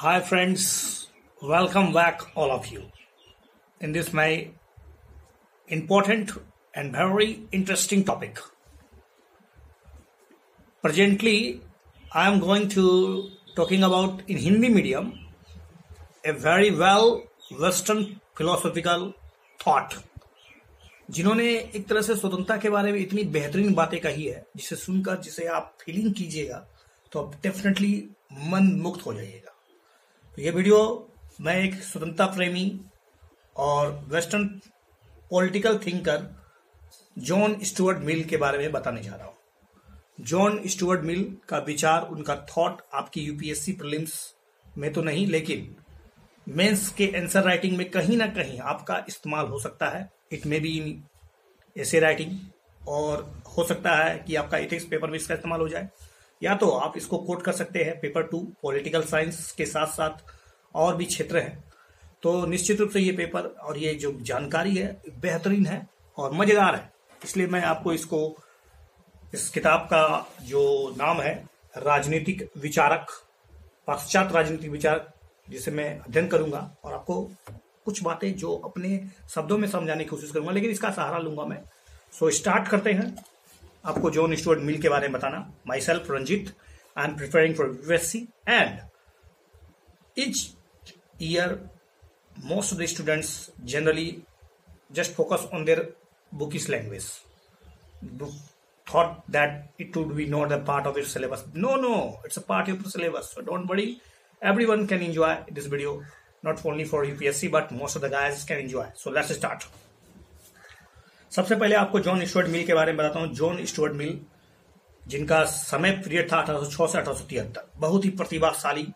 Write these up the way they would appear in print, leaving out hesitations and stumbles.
Hi friends, welcome back all of you in this my important and very interesting topic. Presently, I am going to talking about in Hindi medium a very well Western philosophical thought जिन्होंने एक तरह से स्वतंत्रता के बारे में इतनी बेहतरीन बातें कही है जिसे सुनकर जिसे आप फीलिंग कीजिएगा तो आप डेफिनेटली मन मुक्त हो जाइएगा। तो ये वीडियो मैं एक स्वतंत्रता प्रेमी और western political thinker John Stuart Mill के बारे में बताने जा रहा हूं। जॉन स्टुअर्ट मिल का विचार, उनका थॉट आपकी यूपीएससी प्रीलिम्स में तो नहीं लेकिन मेंस के आंसर राइटिंग में कहीं ना कहीं आपका इस्तेमाल हो सकता है। इट मे बी इन ऐसे राइटिंग और हो सकता है कि आपका एथिक्स पेपर में इसका इस्तेमाल हो जाए, या तो आप इसको कोट कर सकते हैं पेपर 2 पॉलिटिकल साइंस के साथ साथ और भी क्षेत्र हैं। तो निश्चित रूप से ये पेपर और ये जो जानकारी है बेहतरीन है और मजेदार है, इसलिए मैं आपको इस किताब का जो नाम है राजनीतिक विचारक, पाश्चात्य राजनीतिक विचारक, जिसे मैं अध्ययन करूंगा और आपको कुछ बातें जो अपने शब्दों में समझाने की कोशिश करूंगा, लेकिन इसका सहारा लूंगा मैं। सो स्टार्ट करते हैं आपको जॉन स्टुअर्ट मिल के बारे में बताना। Myself Ranjit, I am preparing for UPSC and each year most of the students generally just focus on their bookish language, thought that it would be not a part of its syllabus. No, it's a part of the syllabus, so don't worry, everyone can enjoy this video, not only for UPSC but most of the guys can enjoy. So let's start. सबसे पहले आपको John Stuart Mill के बारे में बताता हूं। John Stuart Mill, जिनका समय पीरियड था 1806 से 1873, बहुत ही प्रतिभाशाली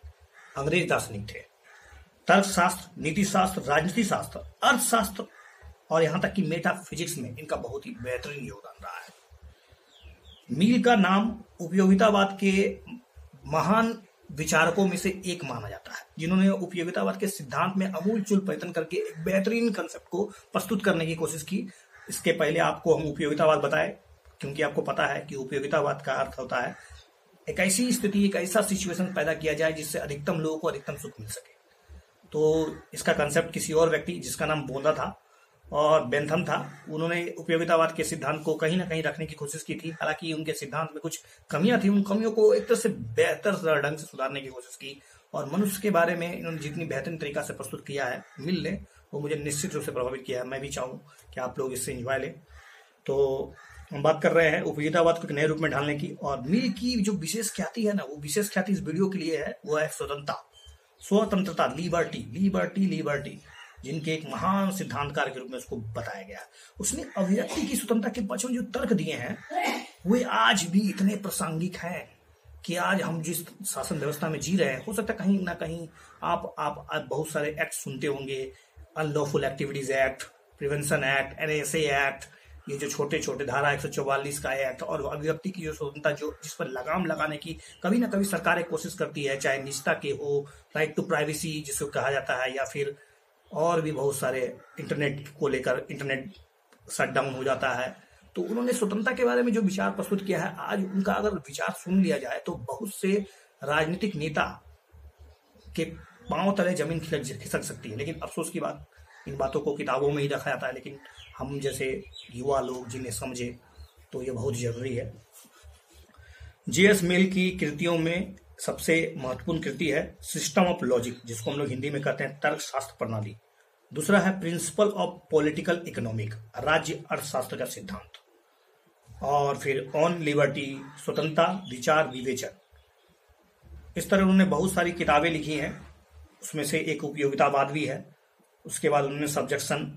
अंग्रेज दार्शनिक थे। तर्कशास्त्र, नीति शास्त्र, राजनीति शास्त्र, अर्थशास्त्र और यहां तक कि मेटाफिजिक्स में इनका बहुत ही बेहतरीन योगदान रहा है। मिल का नाम उपयोगितावाद के महान विचारकों में से एक माना जाता है, जिन्होंने उपयोगितावाद के सिद्धांत में अमूलचूल परिवर्तन करके एक बेहतरीन कंसेप्ट को प्रस्तुत करने की कोशिश की। इसके पहले आपको हम उपयोगितावाद बताए, क्योंकि आपको पता है कि उपयोगितावाद का अर्थ होता है एक ऐसी स्थिति, एक ऐसा सिचुएशन पैदा किया जाए जिससे अधिकतम लोगों को अधिकतम सुख मिल सके। तो इसका कंसेप्ट किसी और व्यक्ति जिसका नाम बोंदा था और बेंथम था, उन्होंने उपयोगितावाद के सिद्धांत को कहीं ना कहीं रखने की कोशिश की थी। हालांकि उनके सिद्धांत में कुछ कमियां थी, उन कमियों को एक तरह से बेहतर ढंग से सुधारने की कोशिश की और मनुष्य के बारे में इन्होंने जितनी बेहतरीन तरीका से प्रस्तुत किया है मिल ने, वो मुझे निश्चित रूप से प्रभावित किया है। मैं भी चाहूँ कि आप लोग इससे एंजॉय लें। तो हम बात कर रहे हैं उपयोगितावाद को एक नए रूप में ढालने की, और मिल की जो विशेष ख्याति है ना, वो विशेष ख्याति इस वीडियो के लिए है, वो है स्वतंत्रता, लिबर्टी, जिनके एक महान सिद्धांतकार के रूप में उसको बताया गया। उसने अभिव्यक्ति की स्वतंत्रता के पक्ष में जो तर्क दिए हैं वे आज भी इतने प्रासंगिक हैं कि आज हम जिस शासन व्यवस्था में जी रहे हैं, हो सकता है कहीं ना कहीं आप बहुत सारे एक्ट सुनते होंगे, unlawful activities act, prevention act, NSA act, ये जो छोटे छोटे धारा 144 का एक्ट और अभिव्यक्ति की जो स्वतंत्रता जो जिस पर लगाम लगाने की कभी ना कभी सरकारें कोशिश करती है, चाहे निजता के हो, राइट टू प्राइवेसी जिसको कहा जाता है, या फिर और भी बहुत सारे इंटरनेट को लेकर इंटरनेट शटडाउन हो जाता है। तो उन्होंने स्वतंत्रता के बारे में जो विचार प्रस्तुत किया है, आज उनका अगर विचार सुन लिया जाए तो बहुत से राजनीतिक नेता के पांव तले जमीन खिसक सकती है। लेकिन अफसोस की बात, इन बातों को किताबों में ही रखा जाता है, लेकिन हम जैसे युवा लोग जिन्हें समझे तो ये बहुत जरूरी है। जेएस मिल की कृतियों में सबसे महत्वपूर्ण कृति है सिस्टम ऑफ लॉजिक, जिसको हम लोग हिंदी में कहते हैं तर्कशास्त्र प्रणाली। दूसरा है प्रिंसिपल ऑफ पॉलिटिकल इकोनॉमिक, राज्य अर्थशास्त्र का सिद्धांत। और फिर ऑन लिबर्टी, स्वतंत्रता, विचार, विवेचन। इस तरह उन्होंने बहुत सारी किताबें लिखी हैं, उसमें से एक उपयोगितावाद भी है। उसके बाद उन्होंने सब्जेक्शन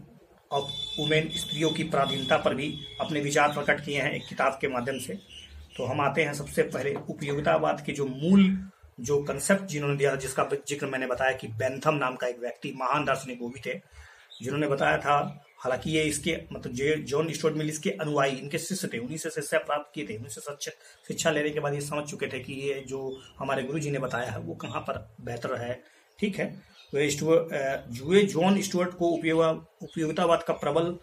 ऑफ वुमेन, स्त्रियों की पराधीनता पर भी अपने विचार प्रकट किए हैं एक किताब के माध्यम से। तो हम आते हैं सबसे पहले उपयोगितावाद के जो मूल जो कंसेप्ट जिन्होंने दिया, जिसका जिक्र मैंने बताया कि बेंथम नाम का एक व्यक्ति, महान दार्शनिक वो भी थे, जिन्होंने बताया था। हालांकि ये इसके मतलब जॉन स्टुअर्ट मिल इसके अनुयायी, इनके शिष्य थे, उन्हीं से शिक्षा प्राप्त किए थे। उनसे शिक्षा लेने के बाद ये समझ चुके थे कि ये जो हमारे गुरु जी ने बताया है वो कहाँ पर बेहतर है। ठीक है, वे जॉन स्टुअर्ट को उपयोगितावाद का प्रबल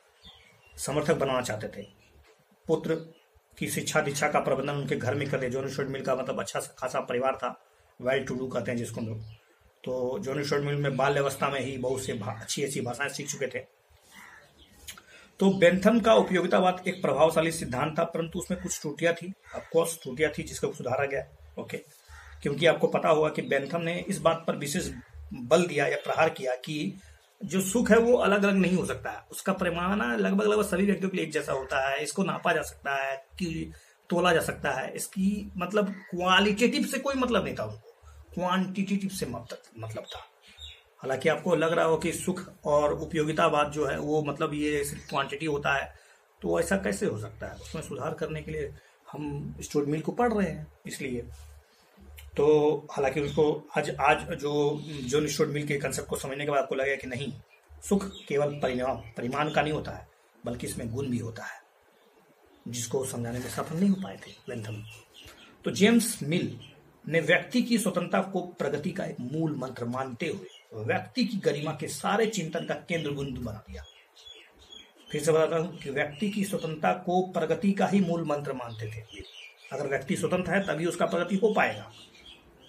समर्थक बनाना चाहते थे। पुत्र की शिक्षा दीक्षा का प्रबंधन उनके घर में करते। जॉन स्टुअर्ट मिल का मतलब अच्छा खासा परिवार था, वेल टू डू कहते हैं जिसको हम लोग। तो जॉन स्टुअर्ट मिल में बाल्यावस्था में ही बहुत से अच्छी अच्छी भाषाएं सीख चुके थे। तो बेंथम का उपयोगितावाद एक प्रभावशाली सिद्धांत था, परंतु उसमें कुछ त्रुटियां थी, ऑफकोर्स त्रुटियां थी जिसको सुधारा गया। ओके, क्योंकि आपको पता होगा कि बेंथम ने इस बात पर विशेष बल दिया या प्रहार किया कि जो सुख है वो अलग अलग नहीं हो सकता है, उसका पैमाना लगभग लगभग सभी व्यक्तियों के लिए एक जैसा होता है, इसको नापा जा सकता है कि तोला जा सकता है, इसकी मतलब क्वालिटेटिव से कोई मतलब नहीं था उनको, क्वांटिटेटिव से मतलब था। हालांकि आपको लग रहा हो कि सुख और उपयोगितावाद जो है वो मतलब ये सिर्फ क्वांटिटी होता है, तो ऐसा कैसे हो सकता है? उसमें सुधार करने के लिए हम स्टुअर्ट मिल को पढ़ रहे हैं इसलिए। तो हालांकि उसको आज जो जॉन स्टुअर्ट मिल के कंसेप्ट को समझने के बाद आपको लगेगा कि नहीं, सुख केवल परिमाण का नहीं होता है, बल्कि इसमें गुण भी होता है, जिसको समझाने में सफल नहीं हो पाए थे बेंथम। तो जेम्स मिल ने व्यक्ति की स्वतंत्रता को प्रगति का एक मूल मंत्र मानते हुए व्यक्ति की गरिमा के सारे चिंतन का केंद्र बिंदु बना दिया। फिर से बताता हूं कि व्यक्ति की स्वतंत्रता को प्रगति का ही मूल मंत्र मानते थे। अगर व्यक्ति स्वतंत्र है तभी उसका प्रगति हो पाएगा,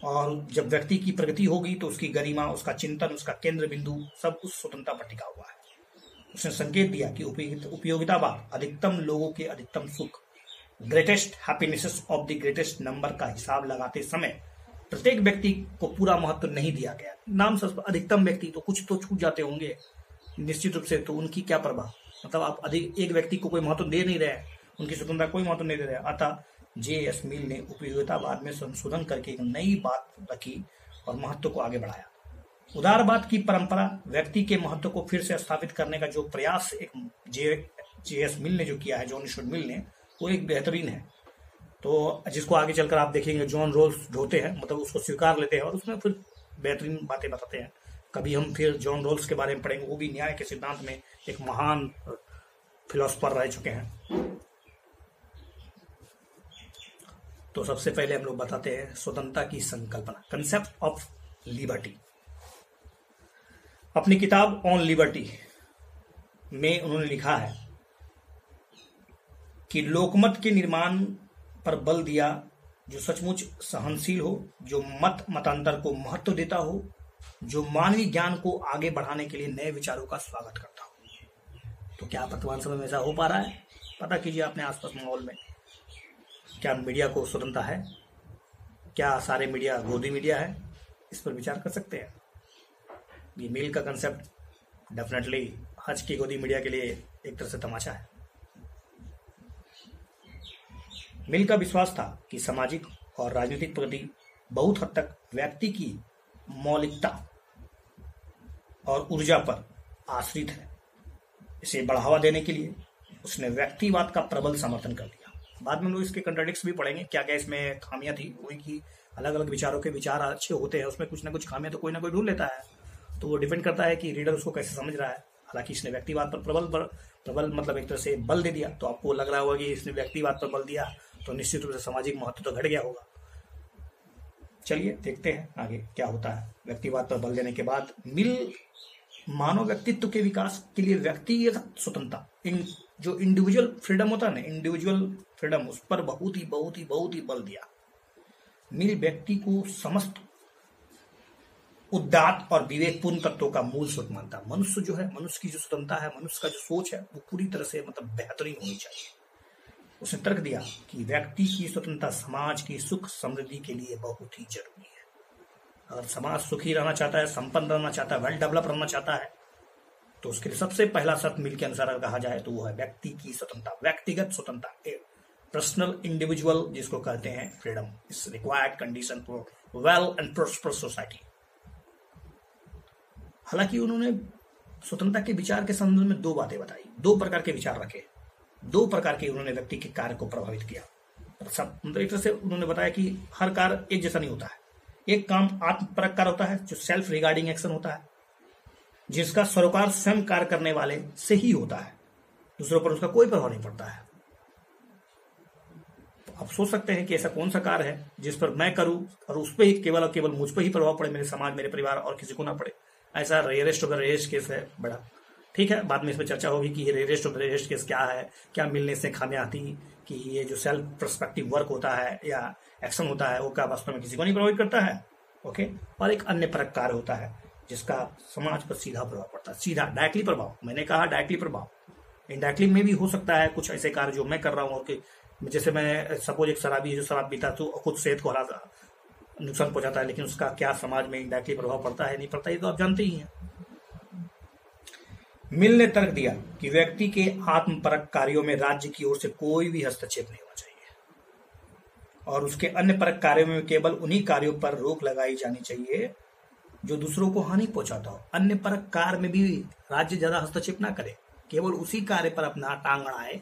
और जब व्यक्ति की प्रगति होगी तो उसकी गरिमा, उसका चिंतन, उसका केंद्र बिंदु सब उस स्वतंत्रता पर टिका हुआ है। उसने संकेत दिया कि उपयोगितावाद अधिकतम लोगों के अधिकतम सुख, greatest happinesses of the greatest number का हिसाब लगाते समय प्रत्येक व्यक्ति को पूरा महत्व नहीं दिया गया। नाम से अधिकतम व्यक्ति, तो कुछ तो छूट जाते होंगे निश्चित रूप से, तो उनकी क्या परवाह, मतलब आप अधिक एक व्यक्ति को कोई महत्व दे नहीं रहे, उनकी स्वतंत्रता कोई महत्व नहीं दे रहे। अतः जे.एस. मिल ने उपयोगितावाद में संशोधन करके एक नई बात रखी और महत्व को आगे बढ़ाया। उदारवाद की परंपरा व्यक्ति के महत्व को फिर से स्थापित करने का जो प्रयास एक जे.एस. मिल ने जो किया है, जॉन स्टुअर्ट मिल ने, वो एक बेहतरीन है। तो जिसको आगे चलकर आप देखेंगे जॉन रॉल्स ढोते हैं, मतलब उसको स्वीकार लेते हैं और उसमें फिर बेहतरीन बातें बताते हैं। कभी हम फिर जॉन रॉल्स के बारे में पढ़ेंगे, वो भी न्याय के सिद्धांत में एक महान फिलोसोफर रह चुके हैं। तो सबसे पहले हम लोग बताते हैं स्वतंत्रता की संकल्पना, कंसेप्ट ऑफ लिबर्टी। अपनी किताब ऑन लिबर्टी में उन्होंने लिखा है कि लोकमत के निर्माण पर बल दिया जो सचमुच सहनशील हो, जो मतांतर को महत्व देता हो, जो मानवीय ज्ञान को आगे बढ़ाने के लिए नए विचारों का स्वागत करता हो। तो क्या वर्तमान समय में ऐसा हो पा रहा है? पता कीजिए अपने आसपास माहौल में, क्या मीडिया को स्वतंत्रता है? क्या सारे मीडिया गोदी मीडिया है? इस पर विचार कर सकते हैं। ये मिल का कंसेप्ट डेफिनेटली आज की गोदी मीडिया के लिए एक तरह से तमाशा है। मिल का विश्वास था कि सामाजिक और राजनीतिक प्रगति बहुत हद तक व्यक्ति की मौलिकता और ऊर्जा पर आश्रित है। इसे बढ़ावा देने के लिए उसने व्यक्तिवाद का प्रबल समर्थन कर दिया। बाद में लोग इसके कंट्राडिक्ट्स भी पढ़ेंगे, क्या क्या इसमें खामियां थी। वही की अलग अलग विचारों के विचार अच्छे होते हैं, उसमें कुछ ना कुछ खामियां तो कोई ना कोई ढूंढ लेता है, तो वो डिपेंड करता है कि रीडर उसको कैसे समझ रहा है। हालांकि इसने व्यक्तिवाद पर प्रबल मतलब एक तरह से बल दे दिया, तो आपको लग रहा होगा कि इसने व्यक्तिवाद पर बल दिया तो निश्चित रूप से सामाजिक महत्व तो घट गया होगा। चलिए देखते हैं आगे क्या होता है। व्यक्तिवाद पर बल देने के बाद मिल मानव व्यक्तित्व के विकास के लिए व्यक्तिगत स्वतंत्रता, जो इंडिविजुअल फ्रीडम होता है ना, इंडिविजुअल फ्रीडम, उस पर बहुत ही बल दिया। मिल व्यक्ति को समस्त उदात्त और विवेकपूर्ण तत्वों का मूल स्रोत मानता। मनुष्य जो है, मनुष्य की जो स्वतंत्रता है, मनुष्य का जो सोच है, वो पूरी तरह से मतलब बेहतरीन होनी चाहिए। उसने तर्क दिया कि व्यक्ति की स्वतंत्रता समाज की सुख समृद्धि के लिए बहुत ही जरूरी है। अगर समाज सुखी रहना चाहता है, संपन्न रहना चाहता है, वेल डेवलप रहना चाहता है, तो उसके लिए सबसे पहला शर्त मिल के अनुसार कहा जाए तो वो है व्यक्ति की स्वतंत्रता, व्यक्तिगत स्वतंत्रता, पर्सनल इंडिविजुअल जिसको कहते हैं freedom is required condition for well and prosperous society. हालांकि उन्होंने स्वतंत्रता के विचार के संदर्भ में दो बातें बताई, दो प्रकार के विचार रखे, दो प्रकार के उन्होंने व्यक्ति के कार्य को प्रभावित किया। मतलब एक तरह से उन्होंने बताया कि हर कार्य एक जैसा नहीं होता है। एक काम आत्मपरक कार्य होता है, जो सेल्फ रिगार्डिंग एक्शन होता है, जिसका सरोकार स्वयं कार्य करने वाले से ही होता है, दूसरों पर उसका कोई प्रभाव नहीं पड़ता है। तो आप सोच सकते हैं कि ऐसा कौन सा कार्य है जिस पर मैं करूं और उस पर ही केवल और केवल मुझ पर ही प्रभाव पड़े, मेरे समाज, मेरे परिवार और किसी को ना पड़े। ऐसा rarest of the rarest case है बड़ा, ठीक है। बाद में इस पर चर्चा होगी कि rarest of the rarest case क्या है, क्या मिलने से खामियां आती कि ये जो सेल्फ पर्सपेक्टिव वर्क होता है या एक्शन होता है वो क्या वास्तव में किसी को नहीं प्रभावित करता है। ओके। और एक अन्य परक कार्य होता है जिसका समाज पर सीधा प्रभाव पड़ता है, सीधा डायरेक्टली प्रभाव। मैंने कहा डायरेक्टली प्रभाव, इनडायरेक्टली में भी हो सकता है कुछ ऐसे कार्य जो मैं कर रहा हूँ और कि जैसे मैं सपोज एक शराबी है जो शराब पीता तो खुद सेहत को नुकसान पहुंचाता है, लेकिन उसका क्या समाज में इनडायरेक्टली प्रभाव पड़ता है नहीं पड़ता ये तो आप जानते ही हैं। मिल ने तर्क दिया कि व्यक्ति के आत्मपरक कार्यों में राज्य की ओर से कोई भी हस्तक्षेप नहीं होना चाहिए और उसके अन्य परक कार्यों में केवल उन्हीं कार्यों पर रोक लगाई जानी चाहिए जो दूसरों को हानि पहुंचाता हो। अन्य परक कार्य में भी राज्य ज्यादा हस्तक्षेप ना करे, केवल उसी कार्य पर अपना टांग अड़ाए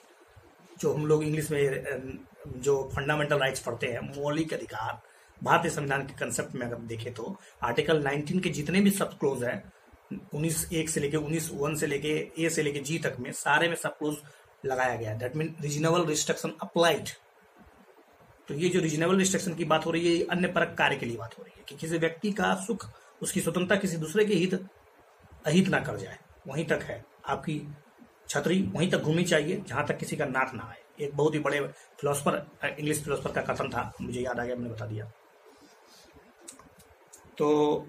जो हम लोग इंग्लिश में जो फंडामेंटल राइट्स पढ़ते हैं, मौलिक अधिकार। भारतीय संविधान के कंसेप्ट में अगर देखें तो आर्टिकल 19 के जितने भी सब क्लोज है 19(1) से लेके 19(1) से लेके ए से लेके जी तक में सारे में सब क्लोज लगाया गया है। That mean reasonable restriction applied. तो ये जो रीजनेबल रिस्ट्रिक्शन की बात हो रही है ये अन्य परक कार्य के लिए बात हो रही है कि किसी व्यक्ति का सुख, उसकी स्वतंत्रता किसी दूसरे के हित अहित ना कर जाए, वहीं तक है। आपकी छतरी वहीं तक घूमनी चाहिए जहां तक किसी का नाक ना आए। एक बहुत ही बड़े फिलोसफर, इंग्लिश फिलोसफर का कथन था, मुझे याद आ गया, मैंने बता दिया। तो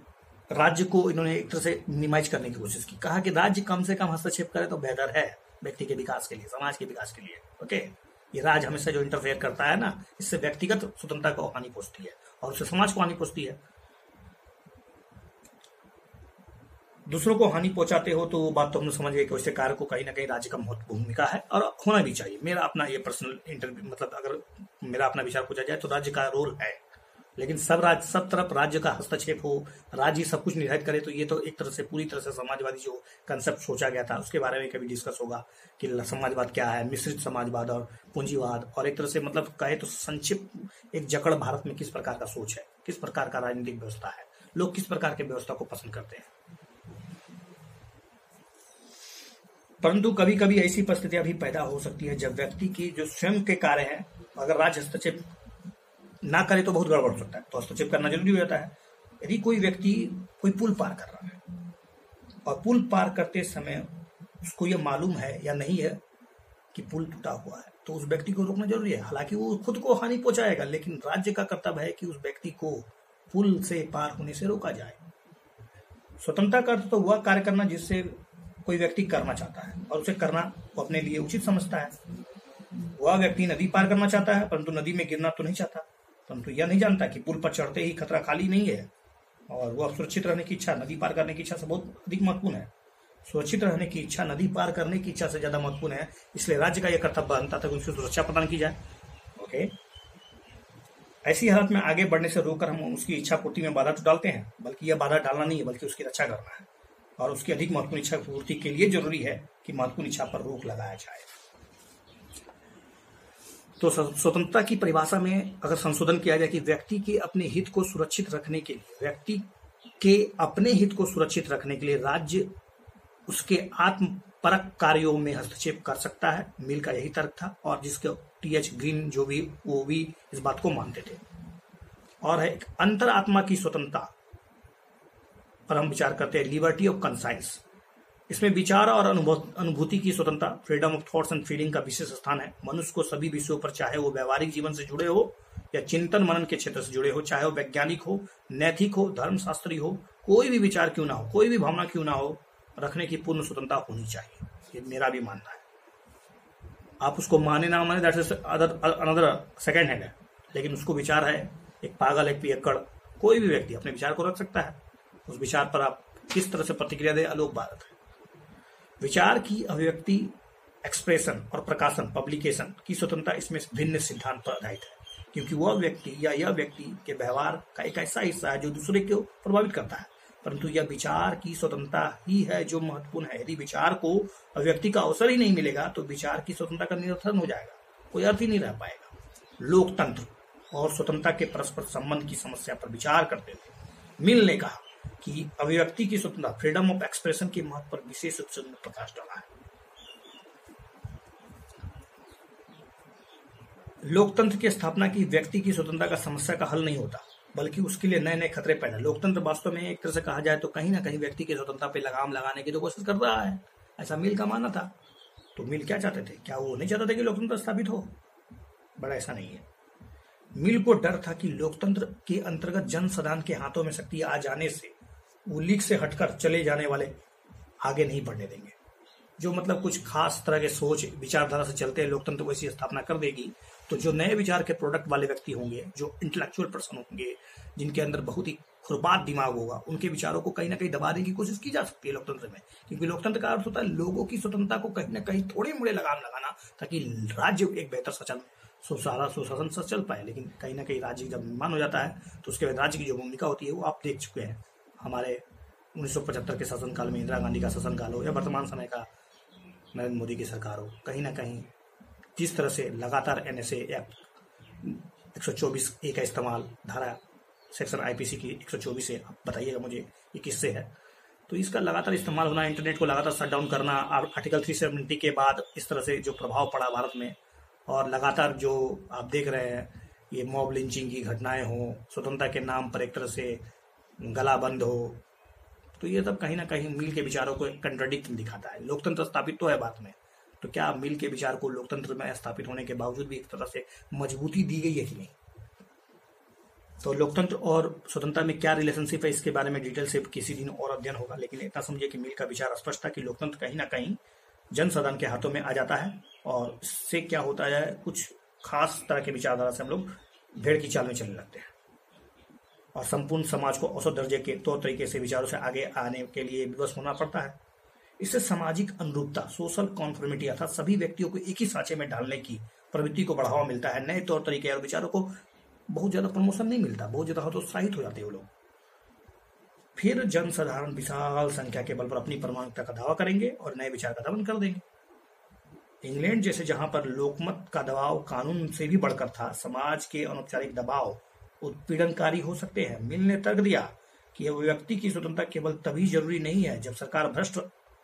राज्य को इन्होंने एक तरह से मिनिमाइज करने की कोशिश की, कहा कि राज्य कम से कम हस्तक्षेप करे तो बेहतर है व्यक्ति के विकास के लिए, समाज के विकास के लिए। ओके, ये राज्य हमेशा जो इंटरफेयर करता है ना, इससे व्यक्तिगत स्वतंत्रता को हानि पहुंचती है और उससे समाज को हानि पहुंचती है। दूसरों को हानि पहुंचाते हो तो वो बात तो हम लोग समझ गए कि उससे कार्य को कहीं ना कहीं राज्य का महत्वपूर्ण भूमिका है और होना भी चाहिए। मेरा अपना ये पर्सनल इंटरव्यू, मतलब अगर मेरा अपना विचार पूछा जाए तो राज्य का रोल है, लेकिन सब तरफ राज्य का हस्तक्षेप हो, राज्य सब कुछ निर्धारित करे, तो ये तो एक तरह से पूरी तरह से समाजवादी जो कंसेप्ट सोचा गया था उसके बारे में कभी डिस्कस होगा कि समाजवाद क्या है, मिश्रित समाजवाद और पूंजीवाद, और एक तरह से मतलब कहे तो संक्षिप्त एक जकड़ भारत में किस प्रकार का सोच है, किस प्रकार का राजनीतिक व्यवस्था है, लोग किस प्रकार की व्यवस्था को पसंद करते हैं। परंतु कभी कभी ऐसी परिस्थितियां भी पैदा हो सकती है जब व्यक्ति की जो स्वयं के कार्य हैं अगर राज्य हस्तक्षेप ना करे तो बहुत गड़बड़ हो सकता है, तो हस्तक्षेप करना जरूरी हो जाता है। यदि कोई व्यक्ति कोई पुल पार कर रहा है और पुल पार करते समय उसको यह मालूम है या नहीं है कि पुल टूटा हुआ है, तो उस व्यक्ति को रोकना जरूरी है। हालांकि वो खुद को हानि पहुंचाएगा, लेकिन राज्य का कर्तव्य है कि उस व्यक्ति को पुल से पार होने से रोका जाए। स्वतंत्रता का अर्थ तो हुआ कार्य करना जिससे कोई व्यक्ति करना चाहता है और उसे करना वो अपने लिए उचित समझता है। वह व्यक्ति नदी पार करना चाहता है परंतु नदी में गिरना तो नहीं चाहता, परंतु यह नहीं जानता कि पुल पर चढ़ते ही खतरा खाली नहीं है और वह सुरक्षित रहने की इच्छा नदी पार करने की इच्छा से बहुत अधिक महत्वपूर्ण है। सुरक्षित रहने की इच्छा नदी पार करने की इच्छा से ज्यादा महत्वपूर्ण है, इसलिए राज्य का यह कर्तव्य बनता था कि उसकी सुरक्षा प्रदान की जाए। ओके, ऐसी हालत में आगे बढ़ने से रोककर हम उसकी इच्छा पूर्ति में बाधा तो डालते हैं, बल्कि यह बाधा डालना नहीं है बल्कि उसकी रक्षा करना है और उसकी अधिक महत्वपूर्ण इच्छा पूर्ति के लिए जरूरी है कि महत्वपूर्ण इच्छा पर रोक लगाया जाए। तो स्वतंत्रता की परिभाषा में अगर संशोधन किया जाए कि व्यक्ति के अपने हित को सुरक्षित रखने के लिए, व्यक्ति के अपने हित को सुरक्षित रखने के लिए राज्य उसके आत्मपरक कार्यों में हस्तक्षेप कर सकता है। मिल का यही तर्क था और जिसके टी.एच. ग्रीन जो भी वो भी इस बात को मानते थे। और है एक अंतरात्मा की स्वतंत्रता पर हम विचार करते हैं, लिबर्टी ऑफ कंसाइंस। इसमें विचार और अनुभूति की स्वतंत्रता, freedom of thoughts and feeling का विशेष स्थान है। मनुष्य को सभी विषयों पर, चाहे वो व्यवहारिक जीवन से जुड़े हो या चिंतन मनन के क्षेत्र से जुड़े हो, चाहे वो वैज्ञानिक हो, नैतिक हो, धर्मशास्त्री हो, कोई भी विचार क्यों ना हो, कोई भी भावना क्यों ना हो, रखने की पूर्ण स्वतंत्रता होनी चाहिए। ये मेरा भी मानना है। आप उसको माने ना माने that is another second hand है, लेकिन उसको विचार है, एक पागल एक पियक्कड़ कोई भी व्यक्ति अपने विचार को रख सकता है। उस विचार पर आप किस तरह से प्रतिक्रिया दे अलग बात है। विचार की अभिव्यक्ति, एक्सप्रेशन और प्रकाशन, पब्लिकेशन की स्वतंत्रता इसमें भिन्न सिद्धांत पर आधारित है, क्योंकि वह व्यक्ति या यह व्यक्ति के व्यवहार का एक ऐसा हिस्सा है जो दूसरे को प्रभावित करता है। परंतु यह विचार की स्वतंत्रता ही है जो महत्वपूर्ण है। यदि विचार को अभिव्यक्ति का अवसर ही नहीं मिलेगा तो विचार की स्वतंत्रता का निरर्थन हो जाएगा, कोई अर्थ ही नहीं रह पाएगा। लोकतंत्र और स्वतंत्रता के परस्पर संबंध की समस्या पर विचार करते थे मिल ने कहा कि अभिव्यक्ति की स्वतंत्रता, फ्रीडम ऑफ एक्सप्रेशन के महत्व पर विशेष रूप से प्रकाश डाला है। लोकतंत्र की स्थापना की व्यक्ति की स्वतंत्रता का समस्या का हल नहीं होता, बल्कि उसके लिए नए नए खतरे पैदा। लोकतंत्र वास्तव में एक तरह से कहा जाए तो कहीं ना कहीं व्यक्ति की स्वतंत्रता पे लगाम लगाने की तो कोशिश कर रहा है, ऐसा मिल का मानना था। तो मिल क्या चाहते थे? क्या वो नहीं चाहते थे कि लोकतंत्र स्थापित हो? बड़ा ऐसा नहीं है। मिल को डर था कि लोकतंत्र के अंतर्गत जनसाधारण के हाथों में शक्ति आ जाने से वो लीक से हटकर चले जाने वाले आगे नहीं बढ़ने देंगे। जो मतलब कुछ खास तरह के सोच विचारधारा से चलते हैं, लोकतंत्र को ऐसी स्थापना कर देगी तो जो नए विचार के प्रोडक्ट वाले व्यक्ति होंगे, जो इंटेलेक्चुअल पर्सन होंगे, जिनके अंदर बहुत ही खुरपात दिमाग होगा, उनके विचारों को कहीं ना कहीं दबाने की कोशिश की जा सकती है लोकतंत्र में। क्योंकि लोकतंत्र का अर्थ होता है लोगों की स्वतंत्रता को कहीं ना कहीं थोड़े मोड़े लगाम लगाना, ताकि राज्य एक बेहतर सुशासन से चल पाए। लेकिन कहीं ना कहीं राज्य जब निर्माण हो जाता है तो उसके बाद राज्य की जो भूमिका होती है वो आप देख चुके हैं। हमारे 1975 के शासनकाल में इंदिरा गांधी का शासनकाल हो या वर्तमान समय का नरेंद्र मोदी की सरकार हो, कहीं ना कहीं जिस तरह से लगातार NSA एक्ट 124A का इस्तेमाल, धारा सेक्शन IPC की 124 है, आप बताइएगा मुझे ये किससे है। तो इसका लगातार इस्तेमाल होना, इंटरनेट को लगातार शट डाउन करना, आर्टिकल 370 के बाद इस तरह से जो प्रभाव पड़ा भारत में, और लगातार जो आप देख रहे हैं ये मॉब लिंचिंग की घटनाएं हो, स्वतंत्रता के नाम पर एक तरह से गला बंद हो, तो ये सब कहीं ना कहीं मिल के विचारों को कंट्राडिक्ट दिखाता है। लोकतंत्र स्थापित तो है भारत में, तो क्या मिल के विचार को लोकतंत्र में स्थापित होने के बावजूद भी एक तरह से मजबूती दी गई है कि नहीं? तो लोकतंत्र और स्वतंत्रता में क्या रिलेशनशिप है, इसके बारे में डिटेल से किसी दिन और अध्ययन होगा। लेकिन इतना समझिए कि मिल का विचार स्पष्ट था कि लोकतंत्र कहीं ना कहीं जनसाधारण के हाथों में आ जाता है, और इससे क्या होता है, कुछ खास तरह के विचारधारा से हम लोग भेड़ की चाल में चलने लगते हैं और संपूर्ण समाज को औसत दर्जे के तौर तरीके से विचारों से आगे आने के लिए विवश होना पड़ता है। इससे सामाजिक अनुरूपता, सोशल कॉन्फॉर्मिटी, अर्थात सभी व्यक्तियों को एक ही सांचे में डालने की प्रवृत्ति को बढ़ावा मिलता है। नए तौर तरीके और विचारों को बहुत ज्यादा प्रमोशन नहीं मिलता, बहुत ज्यादा हतोत्साहित हो जाते हैं वो लोग। फिर जनसाधारण विशाल संख्या के बल पर अपनी प्रमाणिकता का दावा करेंगे और नए विचार का दमन कर देंगे। इंग्लैंड जैसे जहां पर लोकमत का दबाव कानून से भी बढ़कर था, समाज के अनौपचारिक दबाव उत्पीड़नकारी हो सकते हैं। मिल ने तर्क दिया कि व्यक्ति की स्वतंत्रता केवल तभी जरूरी नहीं है जब सरकार भ्रष्ट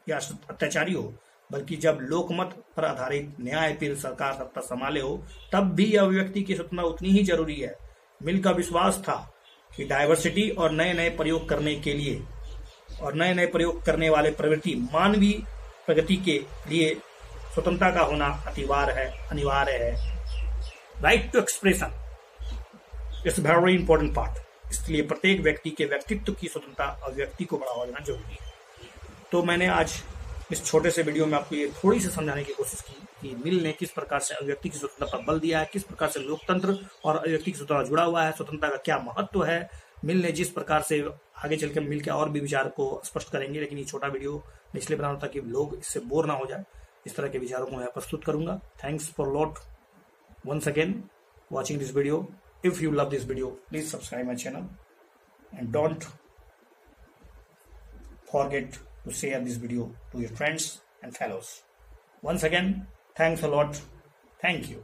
या अत्याचारी हो, बल्कि जब लोकमत पर आधारित न्यायप्रिय सरकार सत्ता संभाले हो, तब भी अभिव्यक्ति की स्वतंत्रता उतनी ही जरूरी है। मिल का विश्वास था कि डायवर्सिटी और नए नए प्रयोग करने के लिए और नए नए प्रयोग करने वाले प्रवृत्ति मानवीय प्रगति के लिए स्वतंत्रता का होना अनिवार्य है। Right to expression it's very important part. इसलिए प्रत्येक व्यक्ति के व्यक्तित्व की स्वतंत्रता अभिव्यक्ति को बढ़ावा देना जरूरी है। तो मैंने आज इस छोटे से वीडियो में आपको ये थोड़ी सी समझाने की कोशिश की कि मिल ने किस प्रकार से अभिव्यक्ति की स्वतंत्रता पर बल दिया है, किस प्रकार से लोकतंत्र और अभिव्यक्ति की स्वतंत्रता जुड़ा हुआ है, स्वतंत्रता का क्या महत्व है। मिल ने जिस प्रकार से आगे चल के मिल के और भी विचार को स्पष्ट करेंगे, लेकिन ये छोटा वीडियो इसलिए बना ताकि लोग इससे बोर ना हो जाए। इस तरह के विचारों को मैं प्रस्तुत करूंगा। Thanks for lot once again watching this video. If you love this video, please subscribe my channel and don't forget to share this video to your friends and fellows. Once again, thanks a lot. Thank you.